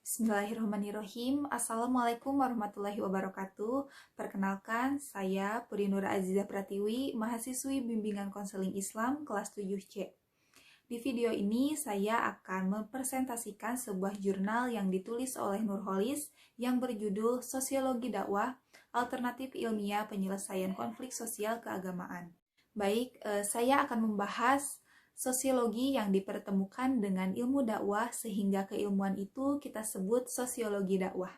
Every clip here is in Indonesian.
Bismillahirrahmanirrahim. Assalamualaikum warahmatullahi wabarakatuh. Perkenalkan, saya Puri Nur Azizah Pratiwi, mahasiswi Bimbingan Konseling Islam kelas 7C. Di video ini saya akan mempresentasikan sebuah jurnal yang ditulis oleh Nurholis yang berjudul Sosiologi Dakwah, Alternatif Ilmiah Penyelesaian Konflik Sosial Keagamaan. Baik, saya akan membahas sosiologi yang dipertemukan dengan ilmu dakwah sehingga keilmuan itu kita sebut sosiologi dakwah.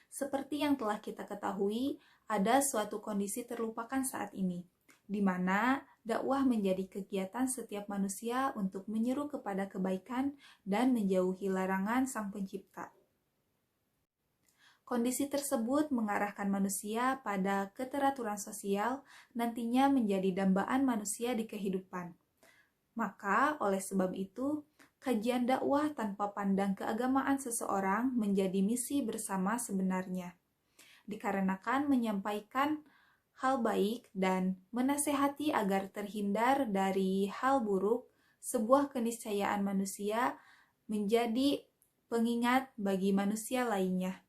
Seperti yang telah kita ketahui, ada suatu kondisi terlupakan saat ini, di mana dakwah menjadi kegiatan setiap manusia untuk menyeru kepada kebaikan dan menjauhi larangan Sang Pencipta. Kondisi tersebut mengarahkan manusia pada keteraturan sosial, nantinya menjadi dambaan manusia di kehidupan. Maka, oleh sebab itu, kajian dakwah tanpa pandang keagamaan seseorang menjadi misi bersama sebenarnya. Dikarenakan menyampaikan hal baik dan menasehati agar terhindar dari hal buruk, sebuah keniscayaan manusia menjadi pengingat bagi manusia lainnya.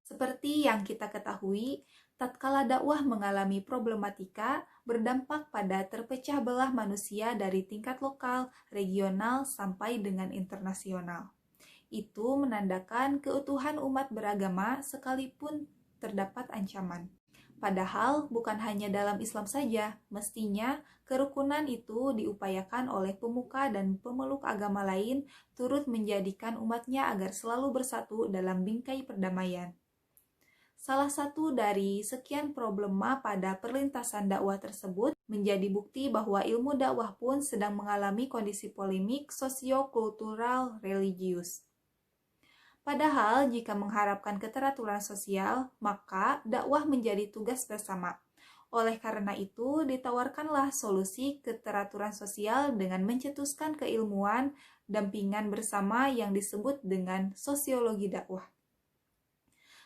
Seperti yang kita ketahui, tatkala dakwah mengalami problematika, berdampak pada terpecah belah manusia dari tingkat lokal, regional, sampai dengan internasional. Itu menandakan keutuhan umat beragama sekalipun terdapat ancaman. Padahal bukan hanya dalam Islam saja, mestinya kerukunan itu diupayakan oleh pemuka dan pemeluk agama lain turut menjadikan umatnya agar selalu bersatu dalam bingkai perdamaian. Salah satu dari sekian problema pada perlintasan dakwah tersebut menjadi bukti bahwa ilmu dakwah pun sedang mengalami kondisi polemik sosio-kultural religius. Padahal jika mengharapkan keteraturan sosial, maka dakwah menjadi tugas bersama. Oleh karena itu, ditawarkanlah solusi keteraturan sosial dengan mencetuskan keilmuan dampingan bersama yang disebut dengan sosiologi dakwah.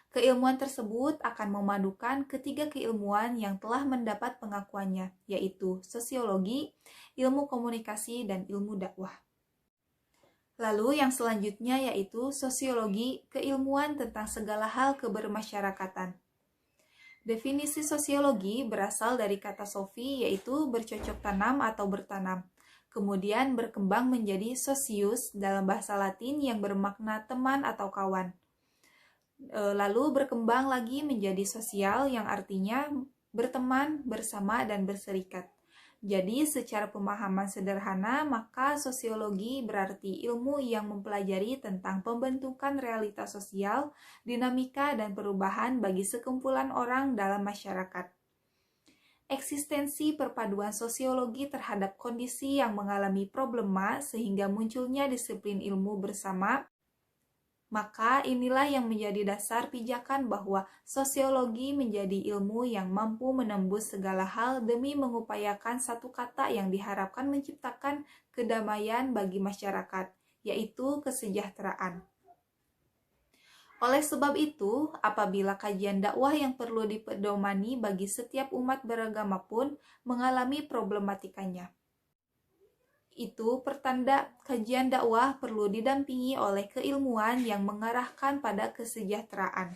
Keilmuan tersebut akan memadukan ketiga keilmuan yang telah mendapat pengakuannya, yaitu sosiologi, ilmu komunikasi, dan ilmu dakwah. Lalu yang selanjutnya yaitu sosiologi, keilmuan tentang segala hal kebermasyarakatan. Definisi sosiologi berasal dari kata sofi, yaitu bercocok tanam atau bertanam. Kemudian berkembang menjadi socius dalam bahasa Latin yang bermakna teman atau kawan. Lalu berkembang lagi menjadi sosial yang artinya berteman, bersama, dan berserikat. Jadi secara pemahaman sederhana, maka sosiologi berarti ilmu yang mempelajari tentang pembentukan realitas sosial, dinamika, dan perubahan bagi sekumpulan orang dalam masyarakat. Eksistensi perpaduan sosiologi terhadap kondisi yang mengalami problema sehingga munculnya disiplin ilmu bersama. Maka inilah yang menjadi dasar pijakan bahwa sosiologi menjadi ilmu yang mampu menembus segala hal demi mengupayakan satu kata yang diharapkan menciptakan kedamaian bagi masyarakat, yaitu kesejahteraan. Oleh sebab itu, apabila kajian dakwah yang perlu dipedomani bagi setiap umat beragama pun mengalami problematikanya, itu pertanda kajian dakwah perlu didampingi oleh keilmuan yang mengarahkan pada kesejahteraan.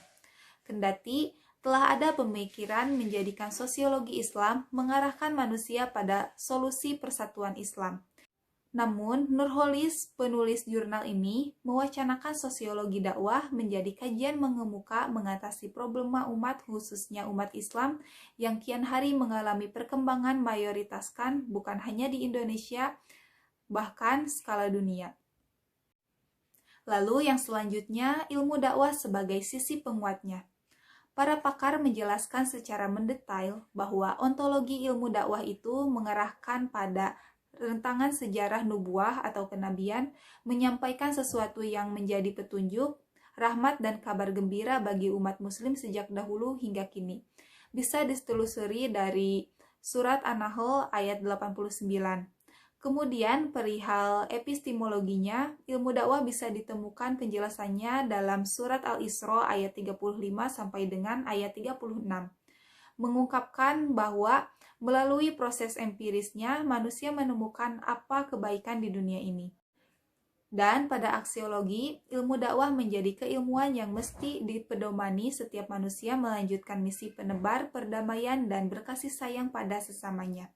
Kendati telah ada pemikiran menjadikan sosiologi Islam mengarahkan manusia pada solusi persatuan Islam. Namun, Nurholis, penulis jurnal ini, mewacanakan sosiologi dakwah menjadi kajian mengemuka mengatasi problema umat khususnya umat Islam yang kian hari mengalami perkembangan mayoritaskan bukan hanya di Indonesia, bahkan skala dunia. Lalu yang selanjutnya, ilmu dakwah sebagai sisi penguatnya. Para pakar menjelaskan secara mendetail bahwa ontologi ilmu dakwah itu mengarahkan pada rentangan sejarah nubuah atau kenabian, menyampaikan sesuatu yang menjadi petunjuk, rahmat dan kabar gembira bagi umat muslim sejak dahulu hingga kini. Bisa ditelusuri dari surat An-Nahl ayat 89. Kemudian perihal epistemologinya, ilmu dakwah bisa ditemukan penjelasannya dalam surat Al-Isra ayat 35 sampai dengan ayat 36. Mengungkapkan bahwa melalui proses empirisnya manusia menemukan apa kebaikan di dunia ini. Dan pada aksiologi, ilmu dakwah menjadi keilmuan yang mesti dipedomani setiap manusia melanjutkan misi penebar perdamaian dan berkasih sayang pada sesamanya.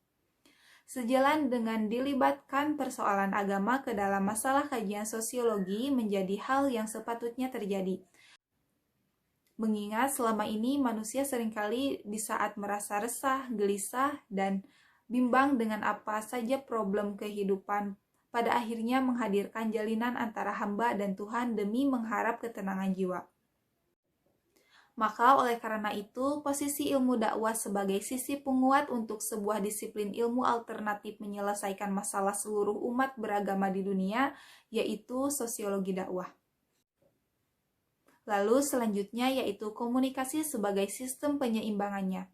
Sejalan dengan dilibatkan persoalan agama ke dalam masalah kajian sosiologi menjadi hal yang sepatutnya terjadi. Mengingat selama ini manusia seringkali di saat merasa resah, gelisah, dan bimbang dengan apa saja problem kehidupan, pada akhirnya menghadirkan jalinan antara hamba dan Tuhan demi mengharap ketenangan jiwa. Maka oleh karena itu, posisi ilmu dakwah sebagai sisi penguat untuk sebuah disiplin ilmu alternatif menyelesaikan masalah seluruh umat beragama di dunia, yaitu sosiologi dakwah. Lalu selanjutnya yaitu komunikasi sebagai sistem penyeimbangannya.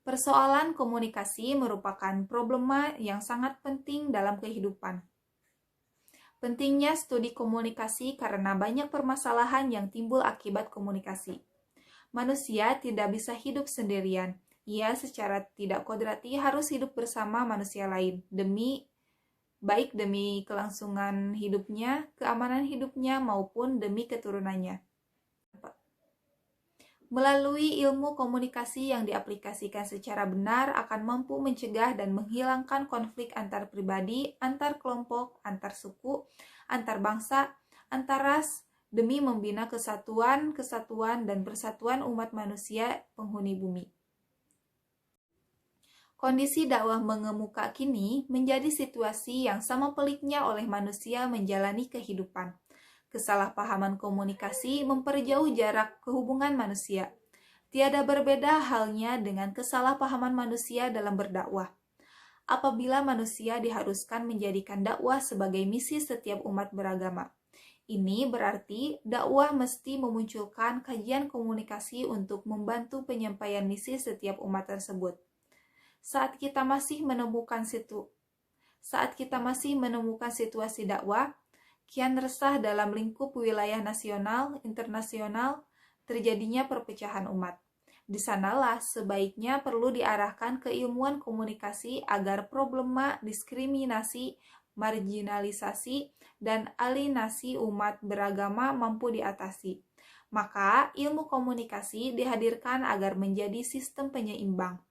Persoalan komunikasi merupakan problema yang sangat penting dalam kehidupan. Pentingnya studi komunikasi karena banyak permasalahan yang timbul akibat komunikasi. Manusia tidak bisa hidup sendirian. Ia secara tidak kodrati harus hidup bersama manusia lain, baik demi kelangsungan hidupnya, keamanan hidupnya, maupun demi keturunannya. Melalui ilmu komunikasi yang diaplikasikan secara benar akan mampu mencegah dan menghilangkan konflik antar pribadi, antar kelompok, antar suku, antar bangsa, antar ras, demi membina kesatuan, dan persatuan umat manusia penghuni bumi. Kondisi dakwah mengemuka kini menjadi situasi yang sama peliknya oleh manusia menjalani kehidupan. Kesalahpahaman komunikasi memperjauh jarak kehubungan manusia. Tiada berbeda halnya dengan kesalahpahaman manusia dalam berdakwah. Apabila manusia diharuskan menjadikan dakwah sebagai misi setiap umat beragama. Ini berarti dakwah mesti memunculkan kajian komunikasi untuk membantu penyampaian misi setiap umat tersebut. Saat kita masih menemukan situasi dakwah, kian resah dalam lingkup wilayah nasional, internasional, terjadinya perpecahan umat. Di sanalah sebaiknya perlu diarahkan keilmuan komunikasi agar problema diskriminasi, marginalisasi, dan alienasi umat beragama mampu diatasi. Maka ilmu komunikasi dihadirkan agar menjadi sistem penyeimbang.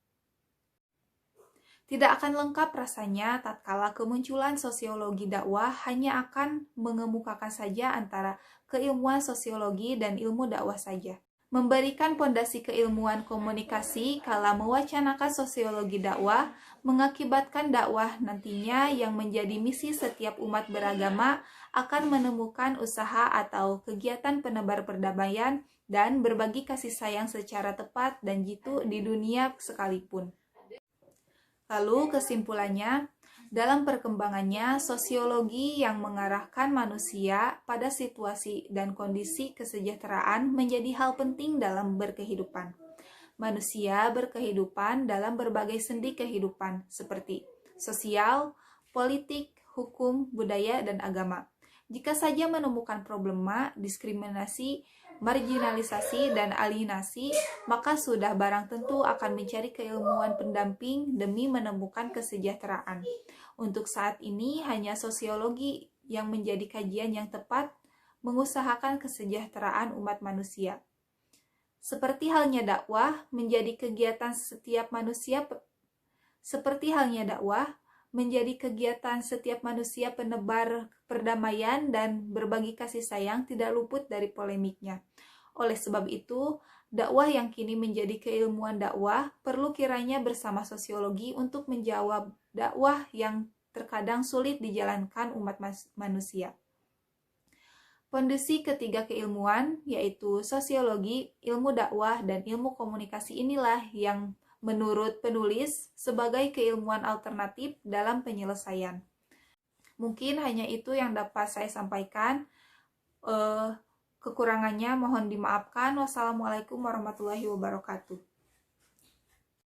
Tidak akan lengkap rasanya tatkala kemunculan sosiologi dakwah hanya akan mengemukakan saja antara keilmuan sosiologi dan ilmu dakwah saja. Memberikan pondasi keilmuan komunikasi kala mewacanakan sosiologi dakwah mengakibatkan dakwah nantinya yang menjadi misi setiap umat beragama akan menemukan usaha atau kegiatan penebar perdamaian dan berbagi kasih sayang secara tepat dan jitu di dunia sekalipun. Lalu kesimpulannya, dalam perkembangannya, sosiologi yang mengarahkan manusia pada situasi dan kondisi kesejahteraan menjadi hal penting dalam berkehidupan. Manusia berkehidupan dalam berbagai sendi kehidupan, seperti sosial, politik, hukum, budaya, dan agama. Jika saja menemukan problema, diskriminasi, marginalisasi, dan alienasi, maka sudah barang tentu akan mencari keilmuan pendamping demi menemukan kesejahteraan. Untuk saat ini, hanya sosiologi yang menjadi kajian yang tepat mengusahakan kesejahteraan umat manusia. Seperti halnya dakwah menjadi kegiatan setiap manusia penebar perdamaian dan berbagi kasih sayang tidak luput dari polemiknya. Oleh sebab itu, dakwah yang kini menjadi keilmuan dakwah perlu kiranya bersama sosiologi untuk menjawab dakwah yang terkadang sulit dijalankan umat manusia. Pondasi ketiga keilmuan, yaitu sosiologi, ilmu dakwah, dan ilmu komunikasi inilah yang menurut penulis sebagai keilmuan alternatif dalam penyelesaian. Mungkin hanya itu yang dapat saya sampaikan. Kekurangannya mohon dimaafkan. Wassalamualaikum warahmatullahi wabarakatuh.